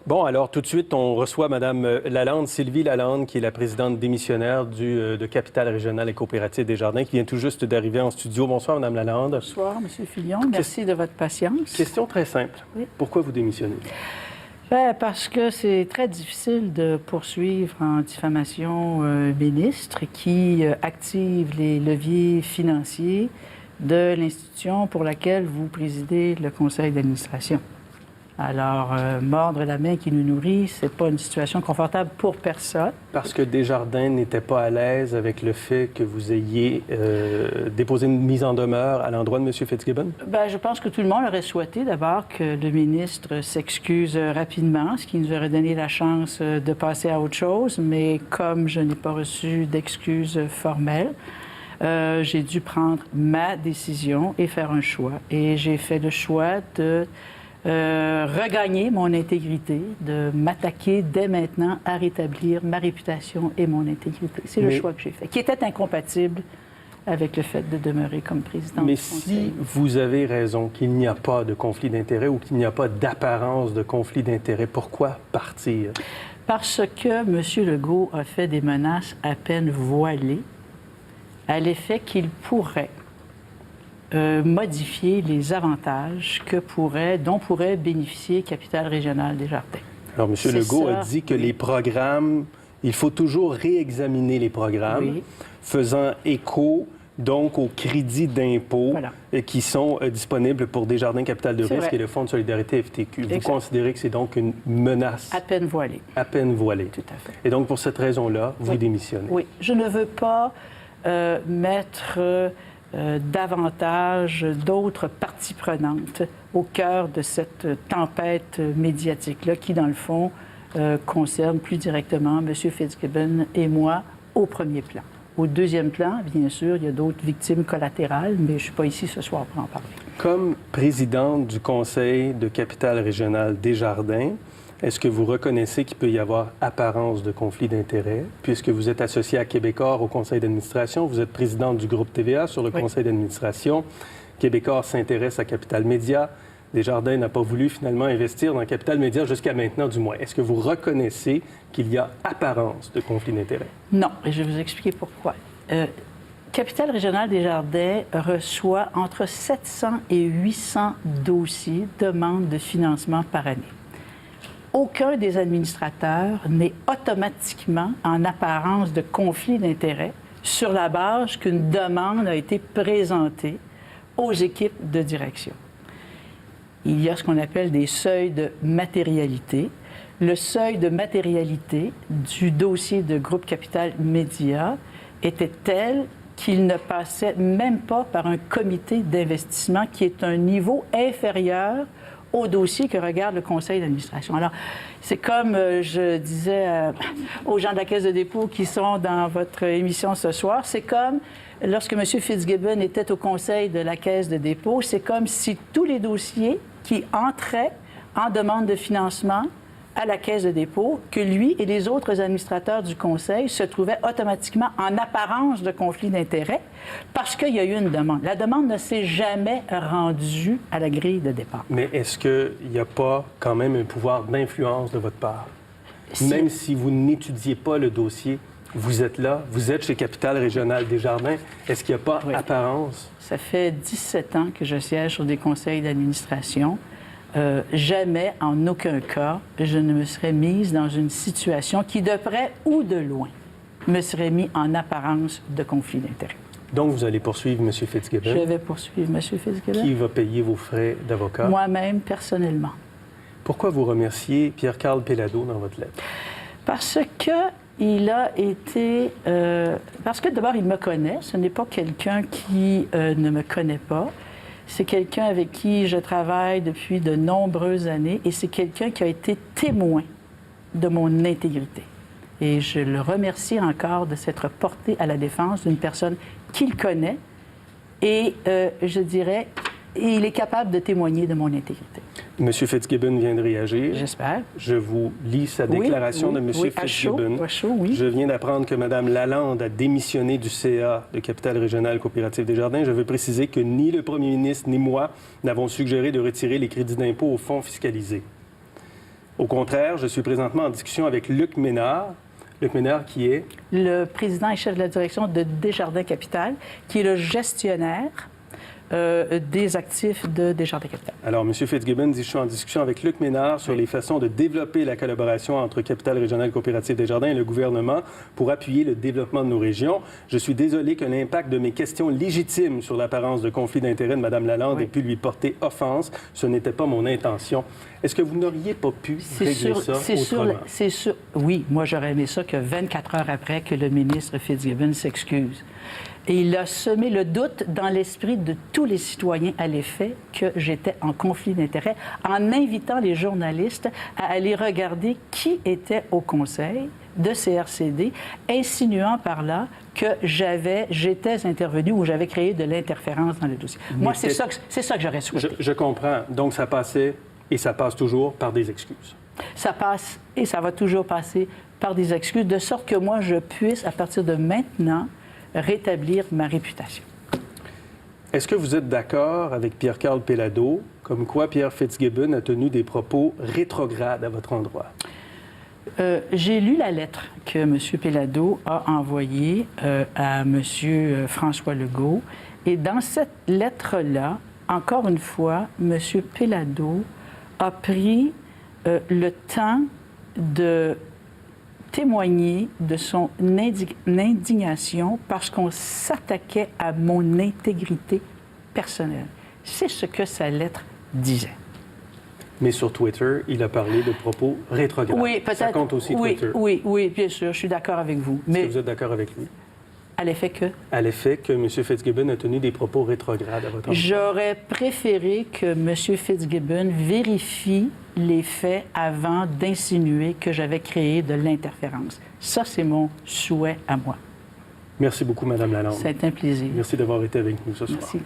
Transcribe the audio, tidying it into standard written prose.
Bon, alors tout de suite, on reçoit Mme Lalande, Sylvie Lalande, qui est la présidente démissionnaire de Capital Régional et Coopérative Desjardins, qui vient tout juste d'arriver en studio. Bonsoir, Mme Lalande. Bonsoir, M. Fillon. Merci de votre patience. Question très simple. Oui. Pourquoi vous démissionnez? Parce que c'est très difficile de poursuivre en diffamation un ministre qui active les leviers financiers de l'institution pour laquelle vous présidez le conseil d'administration. Alors, mordre la main qui nous nourrit, c'est pas une situation confortable pour personne. Parce que Desjardins n'était pas à l'aise avec le fait que vous ayez déposé une mise en demeure à l'endroit de M. Fitzgibbon? Bien, je pense que tout le monde aurait souhaité d'abord que le ministre s'excuse rapidement, ce qui nous aurait donné la chance de passer à autre chose. Mais comme je n'ai pas reçu d'excuses formelles, j'ai dû prendre ma décision et faire un choix. Et j'ai fait le choix de regagner mon intégrité, de m'attaquer dès maintenant à rétablir ma réputation et mon intégrité. C'est le choix que j'ai fait, qui était incompatible avec le fait de demeurer comme président du conseil. Mais si vous avez raison qu'il n'y a pas de conflit d'intérêt ou qu'il n'y a pas d'apparence de conflit d'intérêt, pourquoi partir? Parce que M. Legault a fait des menaces à peine voilées à l'effet qu'il pourrait modifier les avantages dont pourrait bénéficier Capital Régional Desjardins. Alors, M. Legault a dit que les programmes, il faut toujours réexaminer les programmes, faisant écho donc aux crédits d'impôt qui sont disponibles pour Desjardins Capital de risque et le Fonds de solidarité FTQ. Vous considérez que c'est donc une menace? À peine voilée. À peine voilée. Tout à fait. Et donc, pour cette raison-là, vous démissionnez? Oui. Je ne veux pas mettre davantage d'autres parties prenantes au cœur de cette tempête médiatique-là qui, dans le fond, concerne plus directement M. Fitzgibbon et moi au premier plan. Au deuxième plan, bien sûr, il y a d'autres victimes collatérales, mais je ne suis pas ici ce soir pour en parler. Comme présidente du Conseil de Capital Régional Desjardins, est-ce que vous reconnaissez qu'il peut y avoir apparence de conflit d'intérêts, puisque vous êtes associé à Québecor au conseil d'administration, vous êtes présidente du groupe TVA sur le conseil d'administration. Québecor s'intéresse à Capital Média. Desjardins n'a pas voulu finalement investir dans Capital Média jusqu'à maintenant, du moins. Est-ce que vous reconnaissez qu'il y a apparence de conflit d'intérêts? Non, et je vais vous expliquer pourquoi. Capital Régional Desjardins reçoit entre 700 et 800 dossiers, demandes de financement par année. Aucun des administrateurs n'est automatiquement en apparence de conflit d'intérêts sur la base qu'une demande a été présentée aux équipes de direction. Il y a ce qu'on appelle des seuils de matérialité. Le seuil de matérialité du dossier de Groupe Capital Média était tel qu'il ne passait même pas par un comité d'investissement qui est un niveau inférieur au dossier que regarde le conseil d'administration. Alors, c'est comme je disais aux gens de la Caisse de dépôt qui sont dans votre émission ce soir, c'est comme lorsque M. Fitzgibbon était au conseil de la Caisse de dépôt, c'est comme si tous les dossiers qui entraient en demande de financement à la Caisse de dépôt, que lui et les autres administrateurs du conseil se trouvaient automatiquement en apparence de conflit d'intérêts parce qu'il y a eu une demande. La demande ne s'est jamais rendue à la grille de départ. Mais est-ce qu'il n'y a pas quand même un pouvoir d'influence de votre part? Même si vous n'étudiez pas le dossier, vous êtes là, vous êtes chez Capital Régional Desjardins, est-ce qu'il n'y a pas apparence? Ça fait 17 ans que je siège sur des conseils d'administration. Jamais, en aucun cas, je ne me serais mise dans une situation qui, de près ou de loin, me serait mis en apparence de conflit d'intérêts. Donc, vous allez poursuivre M. Fitzgibbon? Je vais poursuivre M. Fitzgibbon. Qui va payer vos frais d'avocat? Moi-même, personnellement. Pourquoi vous remerciez Pierre-Carl Péladeau dans votre lettre? Parce qu'il a été... parce que d'abord, il me connaît. Ce n'est pas quelqu'un qui ne me connaît pas. C'est quelqu'un avec qui je travaille depuis de nombreuses années et c'est quelqu'un qui a été témoin de mon intégrité. Et je le remercie encore de s'être porté à la défense d'une personne qu'il connaît et, je dirais, il est capable de témoigner de mon intégrité. M. Fitzgibbon vient de réagir. J'espère. Je vous lis sa déclaration de M. Fitzgibbon. À chaud, oui. Je viens d'apprendre que Mme Lalande a démissionné du CA de Capital Régional Coopérative Desjardins. Je veux préciser que ni le premier ministre ni moi n'avons suggéré de retirer les crédits d'impôt au fonds fiscalisé. Au contraire, je suis présentement en discussion avec Luc Ménard. Luc Ménard qui est... Le président et chef de la direction de Desjardins Capital, qui est le gestionnaire des actifs de Desjardins Capital. Alors, M. Fitzgibbon dit, je suis en discussion avec Luc Ménard sur les façons de développer la collaboration entre Capital Régional Coopérative Desjardins et le gouvernement pour appuyer le développement de nos régions. Je suis désolé que l'impact de mes questions légitimes sur l'apparence de conflit d'intérêt de Mme Lalande ait pu lui porter offense. Ce n'était pas mon intention. Est-ce que vous n'auriez pas pu régler ça autrement? C'est sûr. Oui, moi, j'aurais aimé ça que 24 heures après que le ministre Fitzgibbon s'excuse. Et il a semé le doute dans l'esprit de tous les citoyens à l'effet que j'étais en conflit d'intérêts en invitant les journalistes à aller regarder qui était au conseil de CRCD, insinuant par là que j'étais intervenu ou j'avais créé de l'interférence dans le dossier. Moi, c'est ça que j'aurais souhaité. Je comprends. Donc, ça passait et ça passe toujours par des excuses. Ça passe et ça va toujours passer par des excuses, de sorte que moi, je puisse, à partir de maintenant, rétablir ma réputation. Est-ce que vous êtes d'accord avec Pierre-Carl Péladeau, comme quoi Pierre Fitzgibbon a tenu des propos rétrogrades à votre endroit? J'ai lu la lettre que M. Péladeau a envoyée à M. François Legault. Et dans cette lettre-là, encore une fois, M. Péladeau a pris le temps de témoigner de son indignation parce qu'on s'attaquait à mon intégrité personnelle. C'est ce que sa lettre disait. Mais sur Twitter, il a parlé de propos rétrogrades. Oui, peut-être. Ça compte aussi Twitter. Oui, bien sûr, je suis d'accord avec vous. Est-ce que vous êtes d'accord avec lui? À l'effet que? À l'effet que M. Fitzgibbon a tenu des propos rétrogrades à votre endroit. J'aurais préféré que M. Fitzgibbon vérifie les faits avant d'insinuer que j'avais créé de l'interférence. Ça, c'est mon souhait à moi. Merci beaucoup, Mme Lalande. C'est un plaisir. Merci d'avoir été avec nous ce soir. Merci.